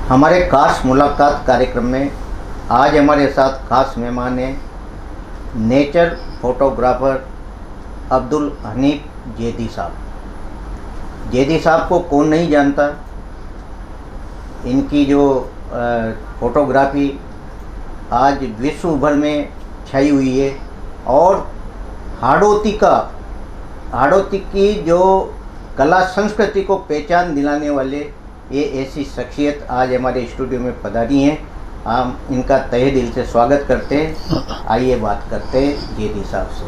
हमारे खास मुलाकात कार्यक्रम में आज हमारे साथ खास मेहमान हैं नेचर फोटोग्राफर अब्दुल हनीफ जैदी साहब। जैदी साहब को कौन नहीं जानता। इनकी जो फोटोग्राफी आज विश्व भर में छाई हुई है और हाड़ौती की जो कला संस्कृति को पहचान दिलाने वाले ये ऐसी शख्सियत आज हमारे स्टूडियो में पधारी हैं। हम इनका तहे दिल से स्वागत करते हैं। आइए बात करते हैं जैदी साहब से।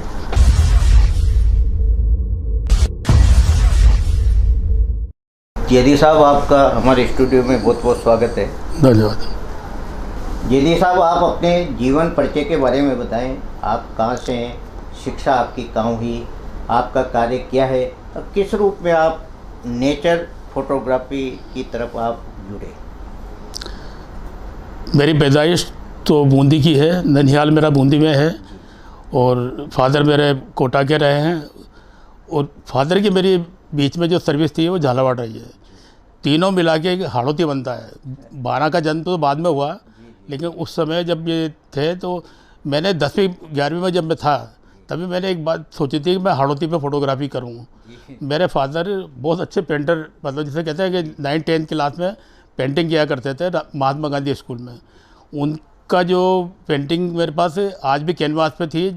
जैदी साहब, आपका हमारे स्टूडियो में बहुत बहुत स्वागत है। धन्यवाद। जैदी साहब, आप अपने जीवन परिचय के बारे में बताएं। आप कहाँ से हैं, शिक्षा आपकी कहाँ हुई, आपका कार्य क्या है और किस रूप में आप नेचर फोटोग्राफी की तरफ आप जुड़े। मेरी पैदाइश तो बूंदी की है, ननिहाल मेरा बूंदी में है और फादर मेरे कोटा के रहे हैं और फादर की मेरी बीच में जो सर्विस थी वो झालावाड़ रही है। तीनों मिला के एक हाड़ौती बनता है। 12 का जन्म तो बाद में हुआ, लेकिन उस समय जब ये थे तो मैंने 10वीं 11वीं में जब मैं था तभी मैंने एक बात सोची थी कि मैं हाड़ौती पे फोटोग्राफी करूँ। मेरे फादर बहुत अच्छे पेंटर, मतलब जिसे कहते हैं कि 9th-10th क्लास में पेंटिंग किया करते थे महात्मा गांधी स्कूल में। उनका जो पेंटिंग मेरे पास आज भी कैनवास पे थी।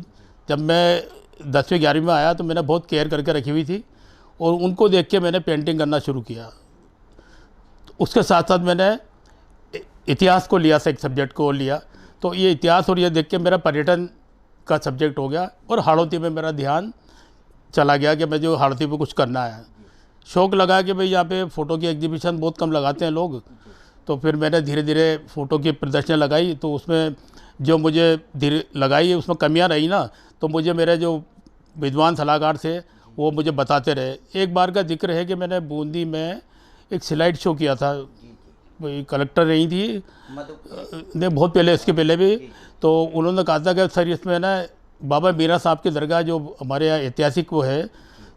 जब मैं 10वीं 11वीं में आया तो मैंने बहुत केयर करके रखी हुई थी और उनको देख के मैंने पेंटिंग करना शुरू किया। उसके साथ साथ मैंने इतिहास को लिया, एक सब्जेक्ट को लिया, तो ये इतिहास और ये देख के मेरा पर्यटन का सब्जेक्ट हो गया और हाड़ौती में मेरा ध्यान चला गया कि मैं जो हाड़ौती पे कुछ करना है। शौक़ लगा कि भाई यहाँ पे फ़ोटो की एग्जीबिशन बहुत कम लगाते हैं लोग, तो फिर मैंने धीरे धीरे फ़ोटो की प्रदर्शनी लगाई। तो उसमें जो मुझे धीरे लगाई उसमें कमियाँ रही ना, तो मुझे मेरे जो विद्वान सलाहकार थे वो मुझे बताते रहे। एक बार का जिक्र है कि मैंने बूंदी में एक स्लाइड शो किया था, वही कलेक्टर रही थी ने बहुत पहले, इसके पहले भी। तो उन्होंने कहा था कि सर इसमें ना बाबा मीरा साहब की दरगाह जो हमारे यहाँ ऐतिहासिक वो है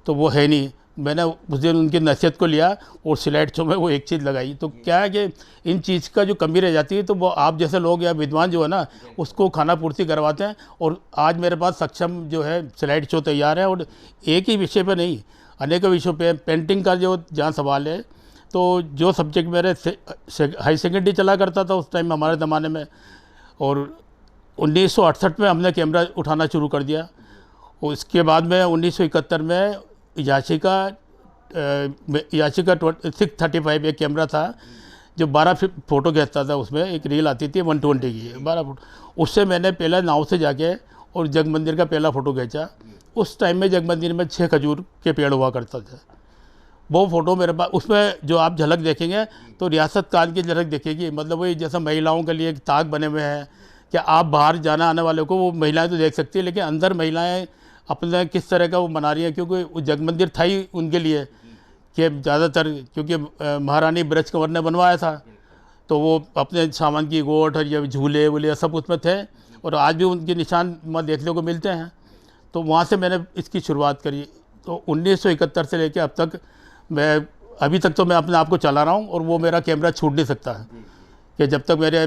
तो वो है नहीं। मैंने उस दिन उनकी नसीहत को लिया और स्लाइड शो में वो एक चीज़ लगाई। तो क्या है कि इन चीज़ का जो कमी रह जाती है तो वो आप जैसे लोग या विद्वान जो है ना उसको खाना पूर्ति करवाते हैं। और आज मेरे पास सक्षम जो है स्लाइड शो तैयार है और एक ही विषय पर नहीं, अनेकों विषयों पे पेंटिंग का जो जहाँ सवाल है। तो जो सब्जेक्ट मेरे हाई सेकेंडरी चला करता था उस टाइम हमारे ज़माने में, और 1968 में हमने कैमरा उठाना शुरू कर दिया। और इसके बाद में 1971 में याशिका 635 एक कैमरा था जो 12 फ़ोटो खींचता था। उसमें एक रील आती थी 120 की, 12 फुट। उससे मैंने पहला नाव से जाके और जग मंदिर का पहला फ़ोटो खींचा। उस टाइम में जग मंदिर में 6 खजूर के पेड़ हुआ करता था। वो फ़ोटो मेरे पास, उसमें जो आप झलक देखेंगे तो रियासत काल की झलक देखेगी। मतलब वही जैसा महिलाओं के लिए एक ताक बने हुए हैं कि आप बाहर जाना आने वाले को वो महिलाएं तो देख सकती है, लेकिन अंदर महिलाएं अपने किस तरह का वो बना रही हैं। क्योंकि वो जग मंदिर था ही उनके लिए कि ज़्यादातर, क्योंकि महारानी ब्रज कंवर ने बनवाया था तो वो अपने सामान की गोठ और ये झूले वूले सब उसमें थे और आज भी उनके निशान वहाँ देखने को मिलते हैं। तो वहाँ से मैंने इसकी शुरुआत करी। तो 1971 से लेकर अब तक मैं अभी तक तो मैं अपने आप को चला रहा हूँ और वो मेरा कैमरा छूट नहीं सकता है कि जब तक मेरे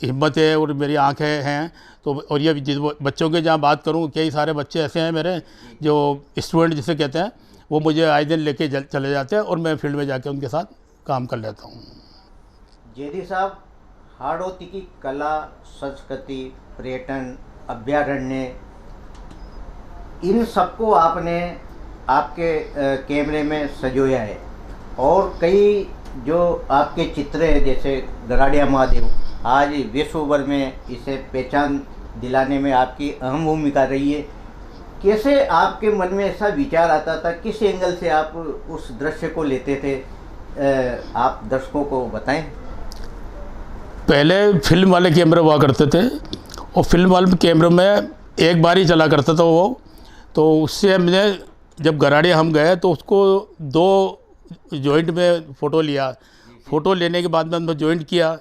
हिम्मत है और मेरी आँखें हैं। तो और ये जिस बच्चों के जहाँ बात करूँ, कई सारे बच्चे ऐसे हैं मेरे जो स्टूडेंट जिसे कहते हैं, वो मुझे आए दिन लेके चले जाते हैं और मैं फील्ड में जाके उनके साथ काम कर लेता हूँ। जैदी साहब, हाड़ौती की कला संस्कृति, पर्यटन, अभ्यारण्य, इन सबको आपने आपके कैमरे में सजोया है और कई जो आपके चित्र हैं जैसे गराड़िया महादेव आज विश्व भर में इसे पहचान दिलाने में आपकी अहम भूमिका रही है। कैसे आपके मन में ऐसा विचार आता था, किस एंगल से आप उस दृश्य को लेते थे, आप दर्शकों को बताएं। पहले फिल्म वाले कैमरे हुआ करते थे और फिल्म वाले कैमरे में एक बार ही चला करता था वो। तो उससे हमने जब गराड़िया हम गए तो उसको 2 जॉइंट में फ़ोटो लिया। फ़ोटो लेने के बाद में हमने जॉइंट किया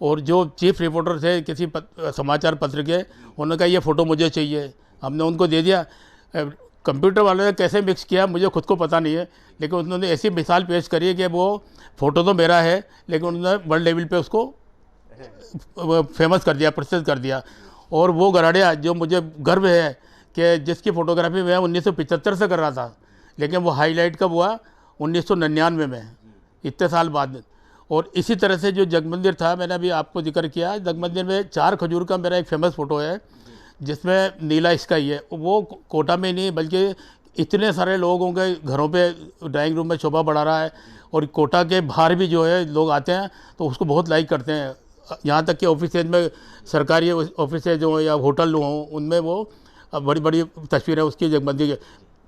और जो चीफ रिपोर्टर थे किसी समाचार पत्र के, उन्होंने कहा ये फ़ोटो मुझे चाहिए। हमने उनको दे दिया। कंप्यूटर वालों ने कैसे मिक्स किया मुझे खुद को पता नहीं है, लेकिन उन्होंने ऐसी मिसाल पेश करी है कि वो फ़ोटो तो मेरा है, लेकिन उन्होंने वर्ल्ड लेवल पे उसको फेमस कर दिया, प्रसिद्ध कर दिया। और वो गराडिया जो मुझे गर्व है कि जिसकी फ़ोटोग्राफी मैं 1975 से कर रहा था, लेकिन वो हाईलाइट कब हुआ 1999 में, इतने साल बाद। और इसी तरह से जो जगमंदिर था, मैंने अभी आपको जिक्र किया, जगमंदिर में 4 खजूर का मेरा एक फेमस फ़ोटो है जिसमें नीला स्काई है। वो कोटा में नहीं बल्कि इतने सारे लोगों के घरों पे ड्राइंग रूम में शोभा बढ़ा रहा है, और कोटा के बाहर भी जो है लोग आते हैं तो उसको बहुत लाइक करते हैं। यहाँ तक कि ऑफिसेज में, सरकारी ऑफिसेज हों या होटल हों, उनमें वो बड़ी बड़ी तस्वीरें उसकी जगमंदिर के।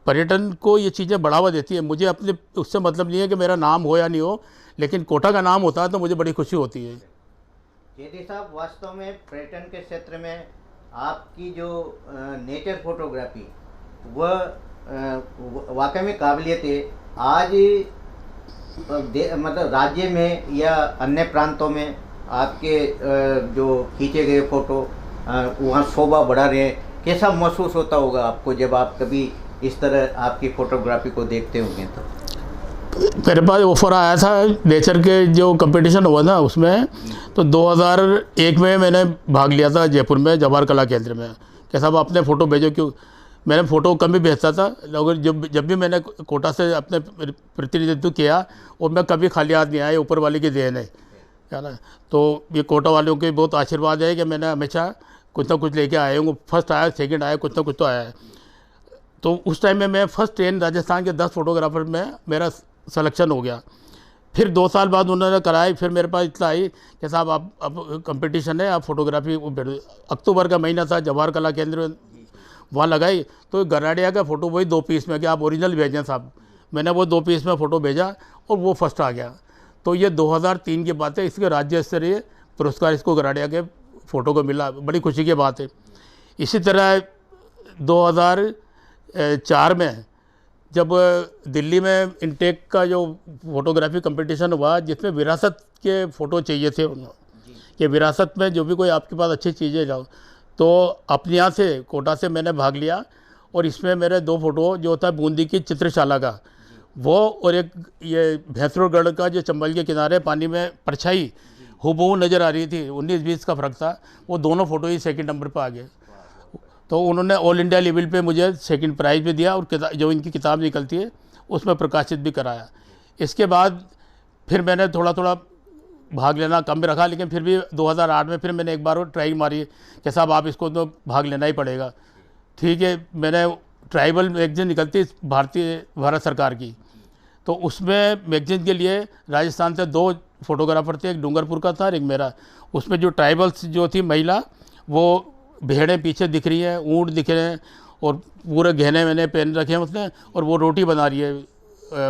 पर्यटन को ये चीज़ें बढ़ावा देती है। मुझे अपने उससे मतलब नहीं है कि मेरा नाम हो या नहीं हो, लेकिन कोटा का नाम होता है तो मुझे बड़ी खुशी होती है। जेडी साहब, वास्तव में पर्यटन के क्षेत्र में आपकी जो नेचर फोटोग्राफी वह वाकई में काबिलियत है। आज मतलब राज्य में या अन्य प्रांतों में आपके जो खींचे गए फ़ोटो वहाँ शोभा बढ़ा रहे हैं। कैसा महसूस होता होगा आपको जब आप कभी इस तरह आपकी फ़ोटोग्राफी को देखते होंगे? तो मेरे पास ऑफ़र आया था नेचर के जो कंपटीशन हुआ ना उसमें, तो 2001 में मैंने भाग लिया था जयपुर में जवाहर कला केंद्र में कि साहब अपने फ़ोटो भेजो। क्यों, मैंने फ़ोटो कम ही भेजता था, लेकिन जब भी मैंने कोटा से अपने प्रतिनिधित्व किया और मैं कभी खाली हाथ नहीं आया, ऊपर वाले की देन है ना। तो ये कोटा वालों के बहुत आशीर्वाद है कि मैंने हमेशा कुछ ना कुछ लेके आया हूँ। फर्स्ट आया, सेकंड आया, कुछ ना कुछ तो आया है। तो उस टाइम में मैं फर्स्ट 10 राजस्थान के 10 फोटोग्राफर में मेरा सिलेक्शन हो गया। फिर 2 साल बाद उन्होंने कराई, फिर मेरे पास इतना आई कि साहब आप अब कंपटीशन है, आप फोटोग्राफी अक्टूबर का महीना था, जवाहर कला केंद्र वहाँ लगाई। तो गराडिया का फ़ोटो वही 2 पीस में कि आप ओरिजिनल भेजें साहब। मैंने वो 2 पीस में फ़ोटो भेजा और वो फर्स्ट आ गया। तो ये 2003 की बात है। इसके राज्य स्तरीय पुरस्कार इसको गराडिया के फ़ोटो को मिला, बड़ी खुशी की बात है। इसी तरह 2004 में जब दिल्ली में इनटेक का जो फोटोग्राफी कंपटीशन हुआ, जिसमें विरासत के फ़ोटो चाहिए थे कि विरासत में जो भी कोई आपके पास अच्छी चीज़ें जाओ, तो अपने यहाँ से कोटा से मैंने भाग लिया। और इसमें मेरे 2 फ़ोटो जो होता है बूंदी की चित्रशाला का वो, और एक ये भैंसरोगढ़ का जो चंबल के किनारे पानी में परछाई हूबहू नज़र आ रही थी, 19-20 का फ़र्क था, वो दोनों फ़ोटो ही सेकंड नंबर पर आ गए। तो उन्होंने ऑल इंडिया लेवल पे मुझे सेकंड प्राइज़ भी दिया और जो इनकी किताब निकलती है उसमें प्रकाशित भी कराया। इसके बाद फिर मैंने थोड़ा थोड़ा भाग लेना कम भी रखा, लेकिन फिर भी 2008 में फिर मैंने एक बार और ट्राई मारी कि साहब आप इसको तो भाग लेना ही पड़ेगा। ठीक है, मैंने ट्राइबल मैगजीन निकलती भारत सरकार की, तो उसमें मैगजीन के लिए राजस्थान से 2 फोटोग्राफर थे, एक डूंगरपुर का था और एक मेरा। उसमें जो ट्राइबल्स जो थी महिला, वो भेड़ें पीछे दिख रही हैं, ऊँट दिख रहे हैं और पूरे गहने मैंने पहन रखे हैं उसने, और वो रोटी बना रही है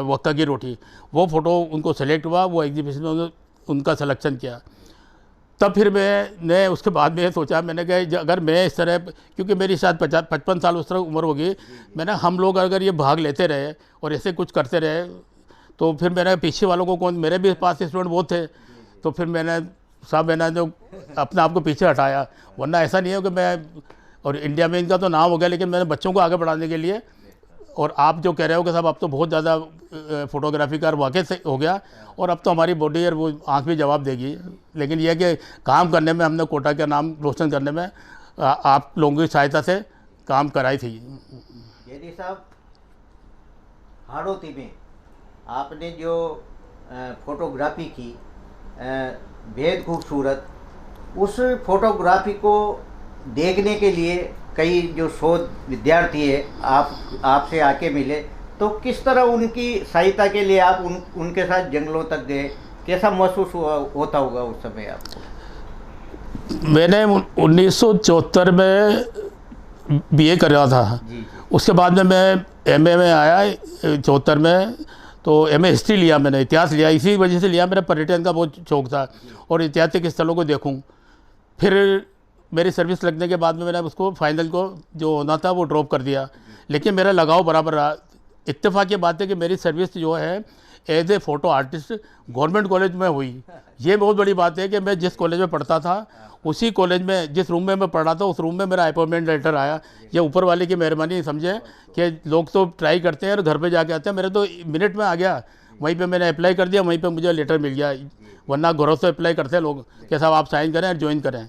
वक्का की रोटी। वो फ़ोटो उनको सेलेक्ट हुआ, वो एग्जीबिशन में उनका सिलेक्शन किया। तब फिर मैंने उसके बाद में सोचा, मैंने कहा अगर मैं इस तरह, क्योंकि मेरी शायद 55 साल उस तरह उम्र होगी, मैंने हम लोग अगर ये भाग लेते रहे और ऐसे कुछ करते रहे तो फिर मेरे पीछे वालों को कौन, मेरे भी पास स्टूडेंट बहुत थे, तो फिर मैंने जो अपने आप को पीछे हटाया। वरना ऐसा नहीं है कि मैं, और इंडिया में इनका तो नाम हो गया, लेकिन मैंने बच्चों को आगे बढ़ाने के लिए, और आप जो कह रहे हो कि साहब अब तो बहुत ज़्यादा फोटोग्राफी का वाकई से हो गया, और अब तो हमारी बॉडी और वो आँख भी जवाब देगी। लेकिन यह कि काम करने में हमने कोटा का नाम रोशन करने में आप लोगों की सहायता से काम कराई थी। जेडी साहब, हाड़ौती में आपने जो फोटोग्राफी की, बेहद खूबसूरत, उस फोटोग्राफी को देखने के लिए कई जो शोध विद्यार्थी है आपसे आके मिले, तो किस तरह उनकी सहायता के लिए आप उनके साथ जंगलों तक गए? कैसा महसूस होता होगा उस समय आपको? मैंने 1974 में बीए कर रहा था जी। उसके बाद में मैं एमए में आया 74 में, तो एमए हिस्ट्री लिया, मैंने इतिहास लिया। इसी वजह से लिया, मेरा पर्यटन का बहुत शौक़ था और ऐतिहासिक स्थलों को देखूं। फिर मेरी सर्विस लगने के बाद में मैंने उसको फाइनल को जो होना था वो ड्रॉप कर दिया, लेकिन मेरा लगाव बराबर रहा। इत्तेफाक की बात है कि मेरी सर्विस जो है as a photo artist government college में हुई। ये बहुत बड़ी बात है कि मैं जिस कॉलेज में पढ़ता था उसी कॉलेज में, जिस रूम में मैं पढ़ रहा था, उस रूम में मेरा अपॉइंटमेंट लेटर आया। ये ऊपर वाले की मेहरबानी समझे कि लोग तो ट्राई करते हैं और घर पे जाके आते हैं, मेरे तो मिनट में आ गया। वहीं पे मैंने अप्लाई कर दिया, वहीं पे मुझे लेटर मिल गया। वरना घरों से अप्लाई करते हैं लोग कि साहब आप साइन करें और ज्वाइन करें,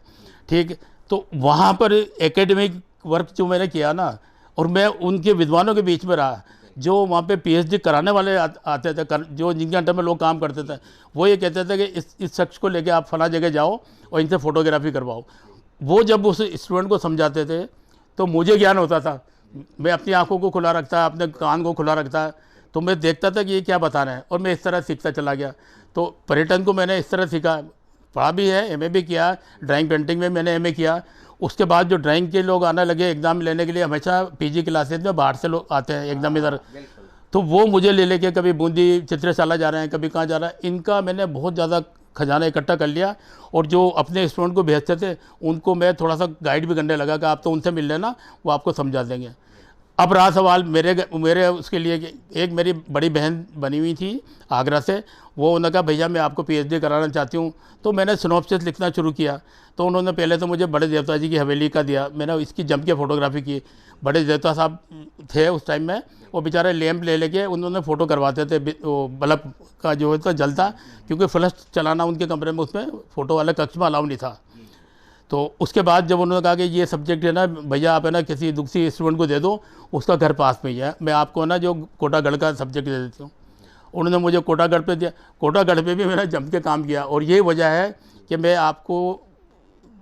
ठीक। तो वहाँ पर एकेडमिक वर्क जो मैंने किया ना, और मैं उनके विद्वानों के बीच में रहा जो वहाँ पे पीएचडी कराने वाले आते थे, जो जिनके अंडर में लोग काम करते थे, वो ये कहते थे कि इस शख्स को लेके आप फला जगह जाओ और इनसे फ़ोटोग्राफी करवाओ। वो जब उस स्टूडेंट को समझाते थे तो मुझे ज्ञान होता था। मैं अपनी आंखों को खुला रखता, अपने कान को खुला रखता, तो मैं देखता था कि ये क्या बता रहे हैं और मैं इस तरह सीखता चला गया। तो पर्यटन को मैंने इस तरह सीखा, पढ़ा भी है, एमए भी किया, ड्राइंग पेंटिंग में मैंने एमए किया। उसके बाद जो ड्राइंग के लोग आने लगे एग्ज़ाम लेने के लिए, हमेशा पीजी क्लासेज में बाहर से लोग आते हैं एकदम इधर, तो वो मुझे ले लेके कभी बूंदी चित्रशाला जा रहे हैं, कभी कहाँ जा रहा है, इनका मैंने बहुत ज़्यादा खजाना इकट्ठा कर लिया। और जो अपने स्टूडेंट को भेजते थे उनको मैं थोड़ा सा गाइड भी करने लगा कि आप तो उनसे मिल लेना, वो आपको समझा देंगे। अब रहा सवाल मेरे उसके लिए कि एक मेरी बड़ी बहन बनी हुई थी आगरा से, वो उन्होंने कहा भैया मैं आपको पीएचडी कराना चाहती हूँ। तो मैंने सिनॉप्सिस लिखना शुरू किया। तो उन्होंने पहले तो मुझे बड़े देवता जी की हवेली का दिया, मैंने इसकी जम के फ़ोटोग्राफी की। बड़े देवता साहब थे उस टाइम में, वो बेचारे लैंप ले लेके उन्होंने फ़ोटो करवाते थे, वो बल्ब का जो है तो जलता, क्योंकि फ्लैश चलाना उनके कमरे में उसमें फ़ोटो वाले कक्ष में अलाउ नहीं था। तो उसके बाद जब उन्होंने कहा कि ये सब्जेक्ट है ना भैया, आप है ना किसी दूसरी स्टूडेंट को दे दो, उसका घर पास में ही है, मैं आपको ना जो कोटागढ़ का सब्जेक्ट दे देती हूँ। उन्होंने मुझे कोटागढ़ पे दिया। कोटागढ़ पे भी मैंने जम के काम किया। और यही वजह है कि मैं आपको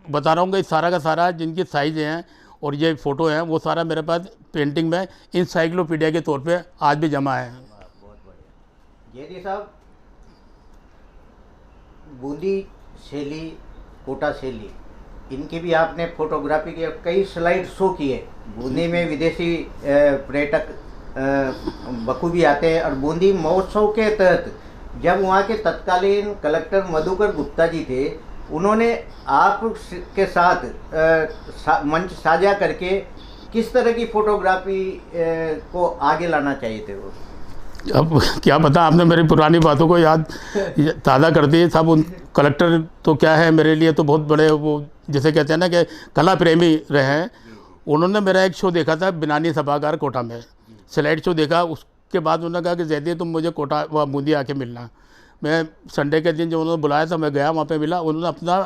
बता रहा हूँ कि सारा का सारा जिनकी साइज़ हैं और ये फ़ोटो हैं वो सारा मेरे पास पेंटिंग में इंसाइक्लोपीडिया के तौर पे आज भी जमा है। बहुत बढ़िया। जेडी साहब, बूंदी शैली, कोटा शैली, इनकी भी आपने फोटोग्राफी की, कई स्लाइड शो किए। बूंदी में विदेशी पर्यटक बखूबी आते हैं, और बूंदी महोत्सव के तहत जब वहाँ के तत्कालीन कलेक्टर मधुकर गुप्ता जी थे, उन्होंने आप के साथ मंच साझा करके किस तरह की फोटोग्राफी को आगे लाना चाहिए थे वो? अब क्या पता, आपने मेरी पुरानी बातों को याद ताज़ा कर दी साहब। उन कलेक्टर तो क्या है मेरे लिए तो बहुत बड़े, वो जैसे कहते हैं ना कि कला प्रेमी रहे हैं। उन्होंने मेरा एक शो देखा था बिनानी सभागार कोटा में, स्लाइड शो देखा। उसके बाद उन्होंने कहा कि जैदी तुम मुझे कोटा व बूंदी आके मिलना। मैं संडे के दिन जब उन्होंने बुलाया था मैं गया, वहाँ पे मिला। उन्होंने अपना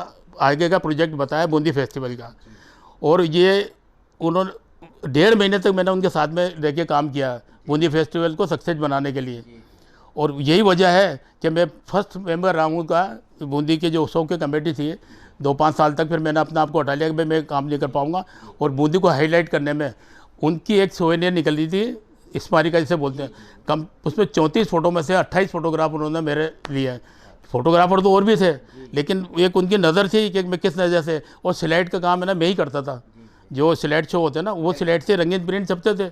आगे का प्रोजेक्ट बताया बूंदी फेस्टिवल का, और ये उन्होंने 1.5 महीने तक मैंने उनके साथ में रह के काम किया बूंदी फेस्टिवल को सक्सेस बनाने के लिए। और यही वजह है कि मैं फर्स्ट मेंबर रहा हूँ का बूंदी के जो उत्सव की कमेटी थी 2-5 साल तक। फिर मैंने अपने आप को हटा लिया कि भाई मैं काम नहीं कर पाऊँगा। और बूंदी को हाईलाइट करने में उनकी एक सोवेनियर निकली थी, स्मारिका जिसे बोलते हैं, कम उसमें 34 फ़ोटो में से 28 फ़ोटोग्राफ उन्होंने मेरे लिए हैं। फ़ोटोग्राफर तो और भी थे, लेकिन एक उनकी नज़र थी कि मैं किस नज़र से। और स्लाइड का काम है ना मैं ही करता था, जो स्लाइड शो होते हैं ना वो स्लाइड से रंगीन प्रिंट छपते थे।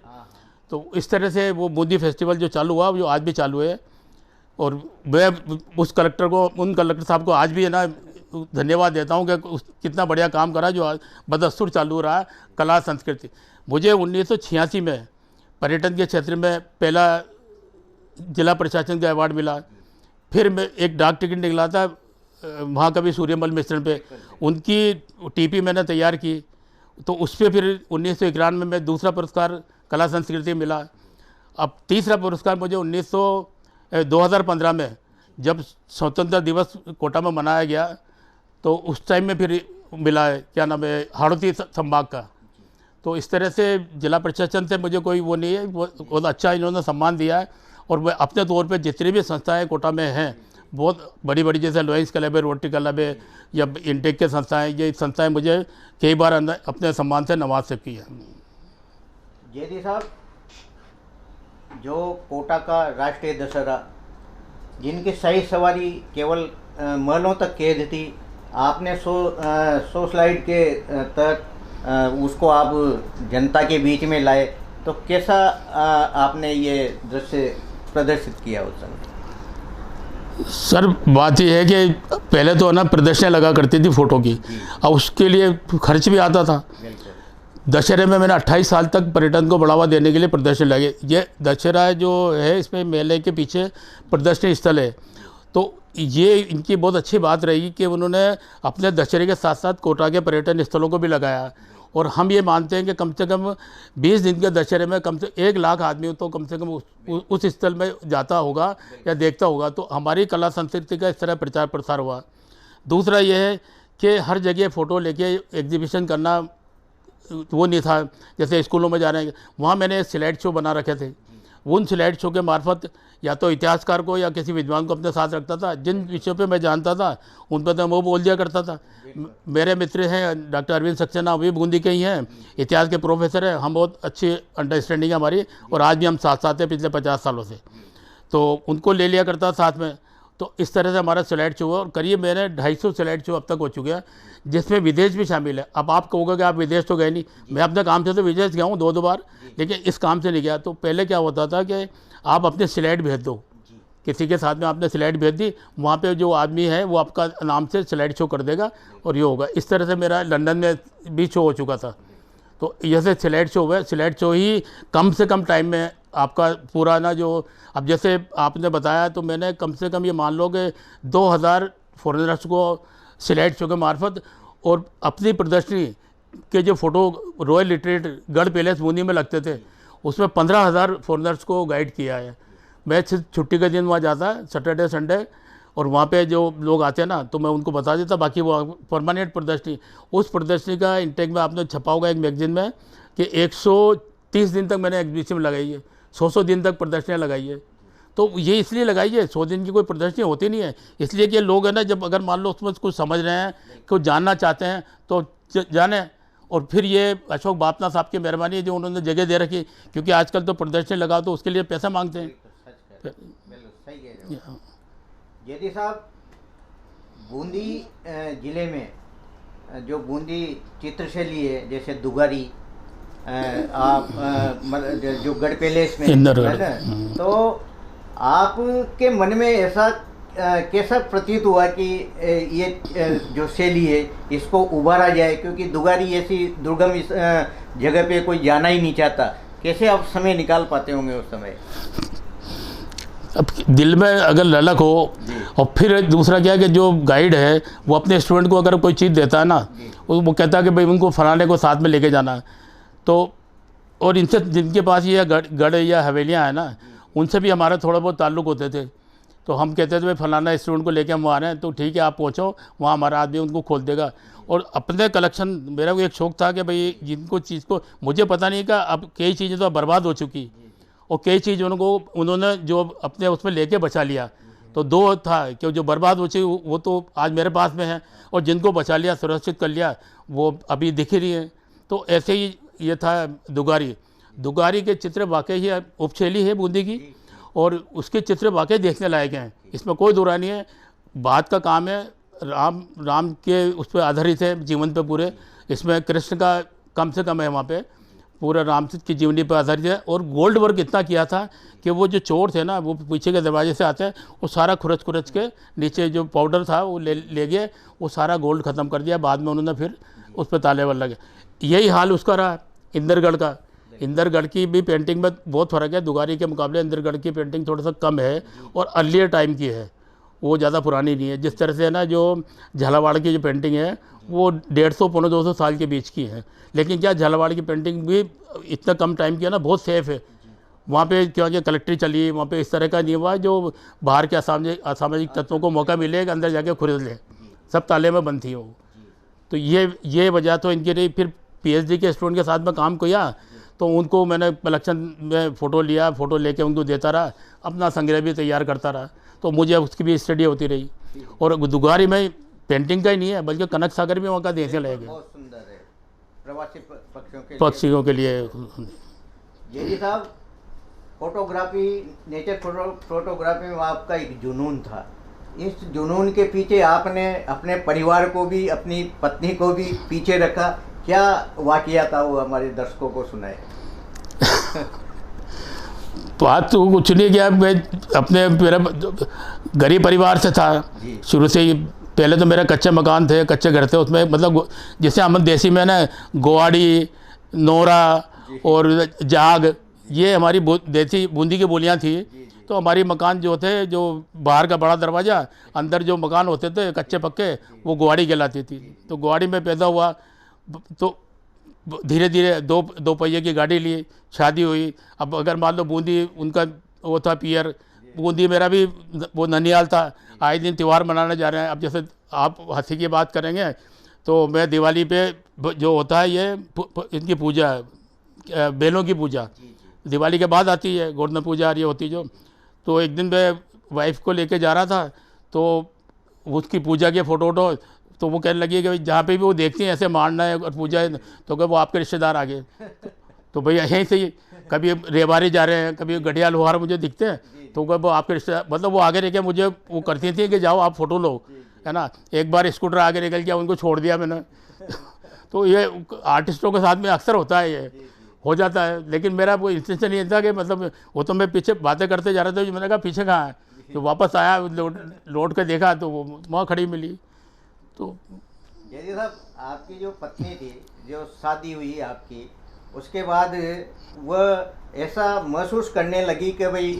तो इस तरह से वो बूंदी फेस्टिवल जो चालू हुआ, जो आज भी चालू है। और मैं उस कलेक्टर को, उन कलेक्टर साहब को आज भी है ना धन्यवाद देता हूँ कि कितना बढ़िया काम करा जो आज बदस्तूर चालू रहा है कला संस्कृति। मुझे 1986 में पर्यटन के क्षेत्र में पहला जिला प्रशासन का अवार्ड मिला। फिर मैं एक डाक टिकट निकला था महाकवि सूर्यमल मिश्रण पे, उनकी टीपी मैंने तैयार की। तो उस पर फिर 1991 में दूसरा पुरस्कार कला संस्कृति मिला। अब तीसरा पुरस्कार मुझे 2015 में जब स्वतंत्रता दिवस कोटा में मनाया गया तो उस टाइम में फिर मिला है, क्या नाम है, हाड़ौती संभाग का। तो इस तरह से जिला प्रशासन से मुझे कोई वो नहीं है, बहुत अच्छा इन्होंने सम्मान दिया है। और वह अपने तौर पे जितनी भी संस्थाएं कोटा में हैं बहुत बड़ी बड़ी, जैसे लॉयंस क्लब है, रोटरी क्लब है, या इंटेक के संस्थाएं, ये संस्थाएं मुझे कई बार अपने सम्मान से नवाज सकी है। जेदी साहब, जो कोटा का राष्ट्रीय दशहरा, जिनकी सही सवारी केवल महलों तक कैद थी, आपने 100 स्लाइड के तहत उसको आप जनता के बीच में लाए, तो कैसा आपने ये दृश्य प्रदर्शित किया उस समय? सर बात यह है कि पहले तो ना प्रदर्शनी लगा करती थी फ़ोटो की, और उसके लिए खर्च भी आता था। दशहरे में मैंने 28 साल तक पर्यटन को बढ़ावा देने के लिए प्रदर्शनी लगे। ये दशहरा जो है इसमें मेले के पीछे प्रदर्शनी स्थल है, तो ये इनकी बहुत अच्छी बात रही कि उन्होंने अपने दशहरे के साथ साथ कोटा के पर्यटन स्थलों को भी लगाया। और हम ये मानते हैं कि कम से कम 20 दिन के दशहरे में कम से 1 लाख आदमी तो कम से कम उस स्थल में जाता होगा या देखता होगा। तो हमारी कला संस्कृति का इस तरह प्रचार प्रसार हुआ। दूसरा ये है कि हर जगह फ़ोटो लेके एग्जीबिशन करना वो नहीं था, जैसे स्कूलों में जा रहे हैं वहाँ मैंने स्लाइड शो बना रखे थे। उन स्लाइड शो के मार्फत या तो इतिहासकार को या किसी विद्वान को अपने साथ रखता था, जिन विषयों पे मैं जानता था उन पर तो वो बोल दिया करता था। मेरे मित्र हैं डॉक्टर अरविंद सक्सेना, वो भी बूंदी के ही हैं, इतिहास के प्रोफेसर हैं। हम बहुत अच्छी अंडरस्टैंडिंग है हमारी, और आज भी हम साथ साथ हैं पिछले 50 सालों से। तो उनको ले लिया करता साथ में। तो इस तरह से हमारा स्लाइड शो हुआ, और करीब मेरे 250 स्लाइड शो अब तक हो चुके हैं, जिसमें विदेश भी शामिल है। अब आप कहोगे कि आप विदेश तो गए नहीं, मैं अपने काम से तो विदेश गया हूँ 2 बार, लेकिन इस काम से नहीं गया। तो पहले क्या होता था कि आप अपने स्लाइड भेज दो, किसी के साथ में आपने स्लाइड भेज दी, वहाँ पे जो आदमी है वो आपका नाम से स्लाइड शो कर देगा और ये होगा। इस तरह से मेरा लंदन में भी शो हो चुका था। तो जैसे स्लाइड शो हुआ, स्लाइड शो ही कम से कम टाइम में आपका पूरा ना जो, अब जैसे आपने बताया तो मैंने कम से कम ये मान लो कि 2000 फॉरेनर्स को स्लाइड शो के मार्फत और अपनी प्रदर्शनी के जो फ़ोटो रॉयल लिटरेट गढ़ पैलेस बूंदी में लगते थे, उसमें 15,000 फॉरेनर्स को गाइड किया है। मैं छुट्टी के दिन वहाँ जाता, सैटरडे संडे, और वहाँ पे जो लोग आते हैं ना तो मैं उनको बता देता। बाकी वो परमानेंट प्रदर्शनी, उस प्रदर्शनी का इंटेक में आपने छपा होगा एक मैगजीन में कि 130 दिन तक मैंने एग्जीबिशन लगाई है, 100 दिन तक प्रदर्शनियाँ लगाई है। तो ये इसलिए लगाई है, 100 दिन की कोई प्रदर्शनी होती नहीं है, इसलिए कि लोग है ना, जब अगर मान लो उसमें कुछ समझ रहे हैं, कुछ जानना चाहते हैं तो जाने। और फिर ये अशोक बापना साहब की मेहरबानी है जो उन्होंने जगह दे रखी, क्योंकि आजकल तो प्रदर्शनी लगाओ तो उसके लिए पैसा मांगते हैं। सही कह रहे हो जयदीप साहब। बूंदी जिले में जो बूंदी चित्रशैली है, जैसे दुगारी, आप जो गढ़ पैलेस में है ना, तो आपके मन में ऐसा कैसा प्रतीत हुआ कि ये जो शैली है इसको उभारा जाए, क्योंकि दुगारी ऐसी दुर्गम इस जगह पे कोई जाना ही नहीं चाहता, कैसे आप समय निकाल पाते होंगे उस समय? अब दिल में अगर ललक हो, और फिर दूसरा क्या है कि जो गाइड है वो अपने स्टूडेंट को अगर कोई चीज़ देता है ना, वो कहता है कि भाई उनको फलाने को साथ में लेके जाना है, तो और इनसे जिनके पास ये गढ़ या हवेलियाँ हैं ना, उनसे भी हमारा थोड़ा बहुत ताल्लुक़ होते थे। तो हम कहते थे भाई फलाना स्टूडेंट को लेके हम आ रहे हैं, तो ठीक है आप पहुँचो, वहाँ हमारा आदमी उनको खोल देगा। और अपने कलेक्शन, मेरा को एक शौक़ था कि भाई जिनको चीज़ को, मुझे पता नहीं कि अब कई चीज़ें तो बर्बाद हो चुकी, और कई चीज़ उन्होंने जो अपने उसमें लेके बचा लिया। तो 2 था कि जो बर्बाद हो चुकी वो तो आज मेरे पास में है, और जिनको बचा लिया, सुरक्षित कर लिया, वो अभी दिख ही रही है। तो ऐसे ही ये था दुगारी के चित्र वाकई ही उपशैली है बूंदी की, और उसके चित्र वाकई देखने लायक हैं, इसमें कोई दुरा नहीं है। बात का काम है, राम के उस पर आधारित है जीवन पे पूरे, इसमें कृष्ण का कम से कम है वहाँ पे, पूरा रामचंद्र की जीवनी पर आधारित है। और गोल्ड वर्क इतना किया था कि वो जो चोर थे ना, वो पीछे के दरवाजे से आते हैं, वो सारा खुरच के नीचे जो पाउडर था वो ले गए, वो सारा गोल्ड ख़त्म कर दिया। बाद में उन्होंने फिर उस पर ताले वाले लगे। यही हाल उसका रहा इंदरगढ़ का। इंदरगढ़ की भी पेंटिंग में बहुत फ़र्क है, दुगारी के मुकाबले इंदरगढ़ की पेंटिंग थोड़ा सा कम है और अर्लियर टाइम की है, वो ज़्यादा पुरानी नहीं है। जिस तरह से है ना, जो झालावाड़ की जो पेंटिंग है वो 150-200 साल के बीच की है, लेकिन क्या झालावाड़ की पेंटिंग भी इतना कम टाइम की है ना, बहुत सेफ़ है। वहाँ पे क्योंकि कलेक्ट्री चली, वहाँ पे इस तरह का नहीं हुआ जो बाहर के असामाजिक तत्वों को मौका मिले कि अंदर जाके खरीद ले, सब ताले में बंद थी वो। तो ये वजह तो इनकी रही। फिर PhD के स्टूडेंट के साथ में काम किया, तो उनको मैंने कलेक्शन में फ़ोटो लिया, फ़ोटो लेके उनको देता रहा, अपना संग्रह भी तैयार करता रहा, तो मुझे उसकी भी स्टडी होती रही। और दुगारी में पेंटिंग का ही नहीं है, बल्कि कनक सागर भी वहाँ का देखने लगेगा, बहुत सुंदर है प्रवासी पक्षियों के लिए। जी साहब, फोटोग्राफी, नेचर फोटोग्राफी में आपका एक जुनून था। इस जुनून के पीछे आपने अपने परिवार को भी, अपनी पत्नी को भी पीछे रखा। क्या वाकया था वो हमारे दर्शकों को सुनाए? बात तो कुछ नहीं किया, मैं अपने मेरा गरीब परिवार से था शुरू से ही। पहले तो मेरे कच्चे मकान थे, कच्चे घर थे, उसमें मतलब जिसे हम देसी में ना गोवाड़ी, नोरा और जाग, ये हमारी देसी बूंदी की बोलियाँ थी। तो हमारी मकान जो थे, जो बाहर का बड़ा दरवाज़ा, अंदर जो मकान होते थे कच्चे पक्के, वो गुआड़ी कहलाती थी। तो गुआड़ी में पैदा हुआ, तो धीरे धीरे दो पहिए की गाड़ी ली, शादी हुई। अब अगर मान लो बूंदी उनका वो था पियर, बूंदी मेरा भी वो ननियाल था। आए दिन त्यौहार मनाने जा रहे हैं। अब जैसे आप हंसी की बात करेंगे तो मैं दिवाली पे जो होता है ये इनकी पूजा है, बैलों की पूजा दिवाली के बाद आती है, गोवर्धन पूजा ये होती जो। तो एक दिन मैं वाइफ को लेके जा रहा था, तो उसकी पूजा के फ़ोटो तो वो कहने लगी कि भाई जहाँ पे भी वो देखती हैं ऐसे मारना है और पूजा है, तो क्या वो आपके रिश्तेदार आ गए। तो भैया यहीं से ही कभी रेवारी जा रहे हैं, कभी गढ़िया लोहार मुझे दिखते हैं, तो क्या वो आपके रिश्तेदार, मतलब वो आगे रह के मुझे वो करती थी कि जाओ आप फ़ोटो लो, है ना। एक बार स्कूटर आगे निकल गया, उनको छोड़ दिया मैंने। तो ये आर्टिस्टों के साथ में अक्सर होता है, ये हो जाता है। लेकिन मेरा वो इंटेंशन ये था कि मतलब वो तो मैं पीछे बातें करते जा रहे थे, मैंने कहा पीछे कहाँ है, तो वापस आया, लौट के देखा तो वो वहाँ खड़ी मिली। तो जयदीप साहब, आपकी जो पत्नी थी, जो शादी हुई आपकी, उसके बाद वह ऐसा महसूस करने लगी कि भाई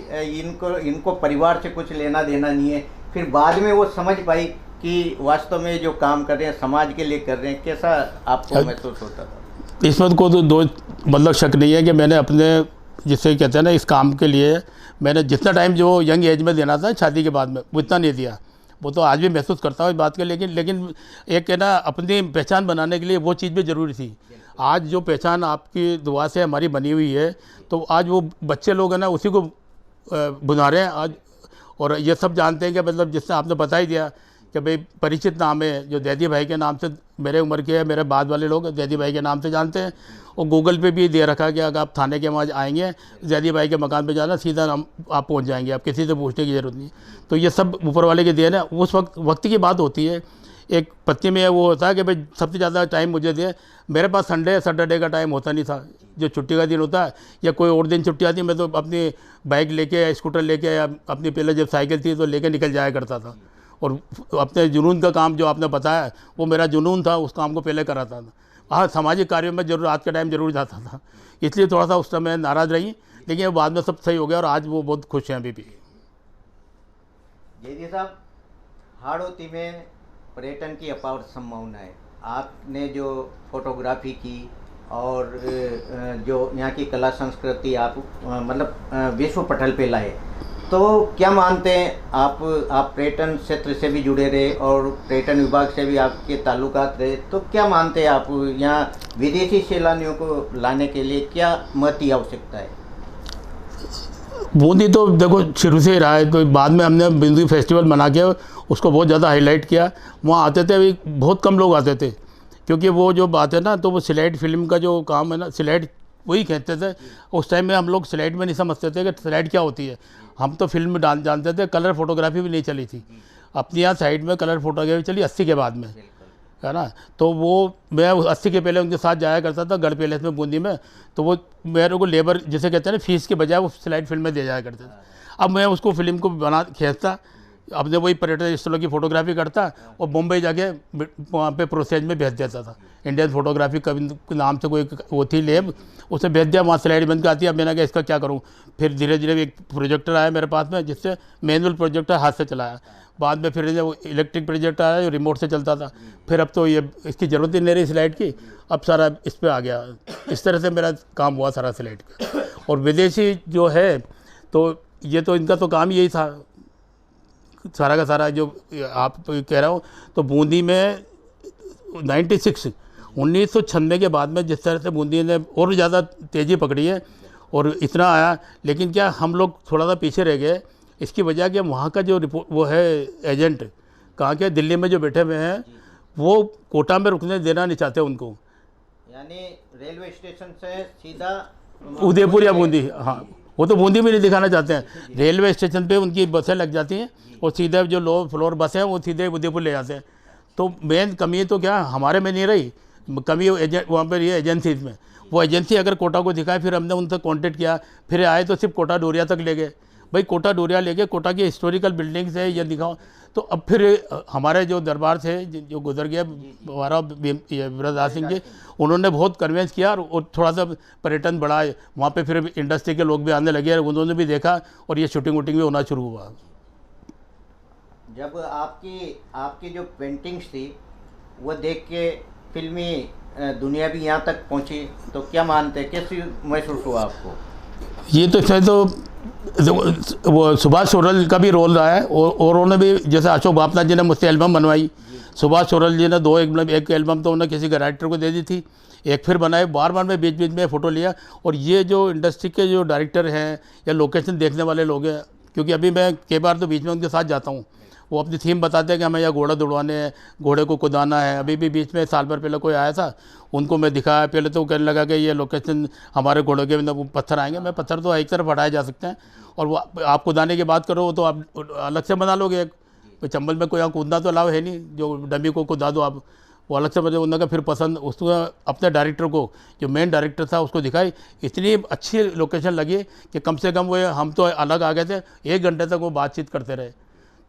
इनको परिवार से कुछ लेना देना नहीं है, फिर बाद में वो समझ पाई कि वास्तव में जो काम कर रहे हैं समाज के लिए कर रहे हैं, कैसा आपको महसूस होता था? इसमें को तो दो मतलब शक नहीं है कि मैंने अपने, जिसे कहते हैं ना, इस काम के लिए मैंने जितना टाइम जो यंग एज में देना था शादी के बाद में, वो इतना नहीं दिया। वो तो आज भी महसूस करता हूँ इस बात के। लेकिन एक है ना, अपनी पहचान बनाने के लिए वो चीज़ भी ज़रूरी थी। आज जो पहचान आपकी दुआ से हमारी बनी हुई है, तो आज वो बच्चे लोग हैं ना उसी को बुला रहे हैं आज। और ये सब जानते हैं कि मतलब जिससे आपने बता ही दिया कि भाई परिचित नाम है, जो दैदी भाई के नाम से मेरे उम्र के है, मेरे बाद वाले लोग दैदी भाई के नाम से जानते हैं। और गूगल पे भी दे रखा कि अगर आप थाने के वहाँ आएंगे, दैदी भाई के मकान पे जाना, सीधा आप पहुँच जाएंगे, आप किसी से पूछने की ज़रूरत नहीं। तो ये सब ऊपर वाले की देन है। उस वक्त की बात होती है। एक पत्नी में वो होता है कि भाई सबसे ज़्यादा टाइम मुझे दे। मेरे पास सैटरडे का टाइम होता नहीं था, जो छुट्टी का दिन होता है या कोई और दिन छुट्टी आती, मैं तो अपनी बाइक लेके या स्कूटर लेके या अपनी पहले जब साइकिल थी तो लेके निकल जाया करता था। और अपने जुनून का काम जो आपने बताया, वो मेरा जुनून था, उस काम को पहले कराता था। हाँ, सामाजिक कार्यों में जरूर आज के टाइम जरूर जाता था, इसलिए थोड़ा सा उस समय नाराज़ रही, लेकिन बाद में सब सही हो गया और आज वो बहुत खुश हैं अभी भी। जयदीप साहब, हाड़ौती में पर्यटन की अपार संभावना है। आपने जो फोटोग्राफी की और जो यहाँ की कला संस्कृति आप मतलब विश्व पटल पे लाए, तो क्या मानते हैं आप पर्यटन क्षेत्र से भी जुड़े रहे और पर्यटन विभाग से भी आपके ताल्लुकात रहे, तो क्या मानते हैं आप यहाँ विदेशी सैलानियों को लाने के लिए क्या महती आवश्यकता है? बूंदी तो देखो शुरू से ही रहा है, तो बाद में हमने बूंदी फेस्टिवल मना के उसको बहुत ज़्यादा हाईलाइट किया। वहाँ आते थे, अभी बहुत कम लोग आते थे, क्योंकि वो जो बात है ना, तो वो स्लाइड फिल्म का जो काम है ना, स्लाइड वही कहते थे। उस टाइम में हम लोग स्लाइड में नहीं समझते थे कि स्लाइड क्या होती है। हम तो फिल्म में जानते थे, कलर फोटोग्राफी भी नहीं चली थी। अपनी यहाँ साइड में कलर फोटोग्राफी चली 80 के बाद में, है ना। तो वो मैं 80 के पहले उनके साथ जाया करता था गढ़ पैलेस में बूंदी में। तो वो मेरे को लेबर जिसे कहते हैं ना, फीस के बजाय वो स्लाइड फिल्म में दे जाया करते थे। अब मैं उसको फिल्म को खींचता, अपने वही पर्यटन स्थलों की फोटोग्राफी करता और मुंबई जाके वहाँ पे प्रोसेस में भेज देता था। इंडियन फोटोग्राफी का नाम से कोई वो थी लेब, उसे भेज दिया, वहाँ स्लाइड बन के आती है। अब मैंने कहा इसका क्या करूँ। फिर धीरे धीरे एक प्रोजेक्टर आया मेरे पास में, जिससे मैनुअल प्रोजेक्टर हाथ से चलाया। बाद में फिर जब इलेक्ट्रिक प्रोजेक्टर आया जो रिमोट से चलता था, फिर अब तो ये इसकी ज़रूरत ही नहीं रही स्लाइड की, अब सारा इस पर आ गया। इस तरह से मेरा काम हुआ सारा स्लाइड का। और विदेशी जो है, तो ये तो इनका तो काम यही था सारा का सारा, जो आप कह रहा हूँ। तो बूंदी में 1996 के बाद में जिस तरह से बूंदी ने और ज़्यादा तेज़ी पकड़ी है और इतना आया, लेकिन क्या हम लोग थोड़ा सा पीछे रह गए। इसकी वजह कि वहाँ का जो रिपोर्ट वो है एजेंट, कहाँ के दिल्ली में जो बैठे हुए हैं, वो कोटा में रुकने देना नहीं चाहते उनको। यानी रेलवे स्टेशन से सीधा उदयपुर या बूंदी, हाँ, वो तो बूंदी भी नहीं दिखाना चाहते हैं। रेलवे स्टेशन पे उनकी बसें लग जाती हैं और सीधे जो लो फ्लोर बसें हैं वो सीधे उदयपुर ले जाते हैं। तो मेन कमी तो क्या हमारे में नहीं रही, कमी एजेंट वहाँ पर ये एजेंसीज में। वो एजेंसी अगर कोटा को दिखाए, फिर हमने उनसे कांटेक्ट किया, फिर आए तो सिर्फ कोटा डोरिया तक ले गए। भाई कोटा डोरिया लेके कोटा की हिस्टोरिकल बिल्डिंग्स है ये दिखाओ। तो अब फिर हमारे जो दरबार थे जो गुजर गया हमारा विराज सिंह जी, उन्होंने बहुत कन्वेंस किया और थोड़ा सा पर्यटन बढ़ा, वहाँ पे फिर इंडस्ट्री के लोग भी आने लगे, उन्होंने भी देखा और ये शूटिंग वूटिंग भी होना शुरू हुआ। जब आपकी जो पेंटिंग्स थी वो देख के फिल्मी दुनिया भी यहाँ तक पहुँची, तो क्या मानते हैं, कैसी महसूस हुआ आपको? ये तो इसमें तो वो सुभाष सोरल का भी रोल रहा है और उन्होंने भी, जैसे अशोक बापनाथ जी ने मुझसे एल्बम बनवाई, सुभाष सोरल जी ने एक एल्बम तो उन्होंने किसी डायरेक्टर को दे दी थी, एक फिर बनाए, बार बार मैं बीच बीच में फ़ोटो लिया। और ये जो इंडस्ट्री के जो डायरेक्टर हैं या लोकेशन देखने वाले लोग हैं, क्योंकि अभी मैं कई बार तो बीच में उनके साथ जाता हूँ, वो अपनी थीम बताते हैं कि हमें यहाँ घोड़ा दौड़वाने हैं, घोड़े को कुदाना है। अभी भी बीच में साल भर पहले कोई आया था, उनको मैं दिखाया, पहले तो वो कहने लगा कि ये लोकेशन हमारे घोड़े के अंदर पत्थर आएंगे। मैं पत्थर तो एक तरफ हटाए जा सकते हैं, और वो आप कुदाने की बात करो तो आप अलग से बना लोगे। एक चंबल में कोई यहाँ कूदना तो अलाउ है नहीं, जो डमी को कुदा दो आप, वो अलग से बने। उन्होंने फिर पसंद उसको अपने डायरेक्टर को, जो मेन डायरेक्टर था, उसको दिखाई। इतनी अच्छी लोकेशन लगी कि कम से कम वो, हम तो अलग आ गए थे, 1 घंटे तक वो बातचीत करते रहे।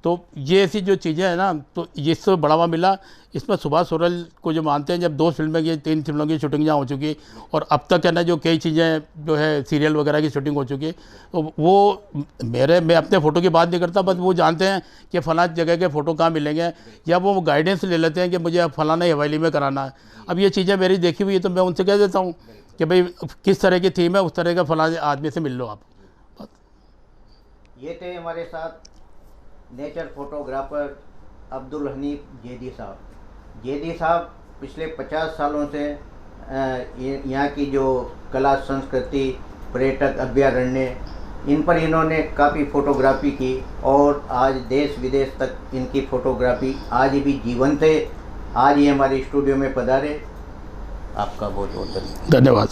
तो ये ऐसी जो चीज़ें हैं ना, तो इससे बढ़ावा मिला। इसमें सुभाष सोरल को जो मानते हैं, जब 2 फिल्में की 3 फिल्मों की शूटिंग यहाँ हो चुकी, और अब तक है ना जो कई चीज़ें जो है सीरियल वगैरह की शूटिंग हो चुकी, तो वो मैं अपने फ़ोटो की बात नहीं करता, बस वो जानते हैं कि फ़लाँ जगह के फ़ोटो कहाँ मिलेंगे, या वो गाइडेंस ले लेते हैं कि मुझे फ़लाना हवेली में कराना है। अब ये चीज़ें मेरी देखी हुई है, तो मैं उनसे कह देता हूँ कि भाई किस तरह की थीम है, उस तरह का फ़लाँ आदमी से मिल लो आप। ये थे हमारे साथ नेचर फोटोग्राफर अब्दुल हनीफ जेदी साहब। जेदी साहब पिछले 50 सालों से यहाँ की जो कला संस्कृति, पर्यटक अभ्यारण्य, इन पर इन्होंने काफ़ी फ़ोटोग्राफी की, और आज देश विदेश तक इनकी फ़ोटोग्राफी आज भी जीवंत है। आज ये हमारे स्टूडियो में पधारे। आपका बहुत बहुत धन्यवाद।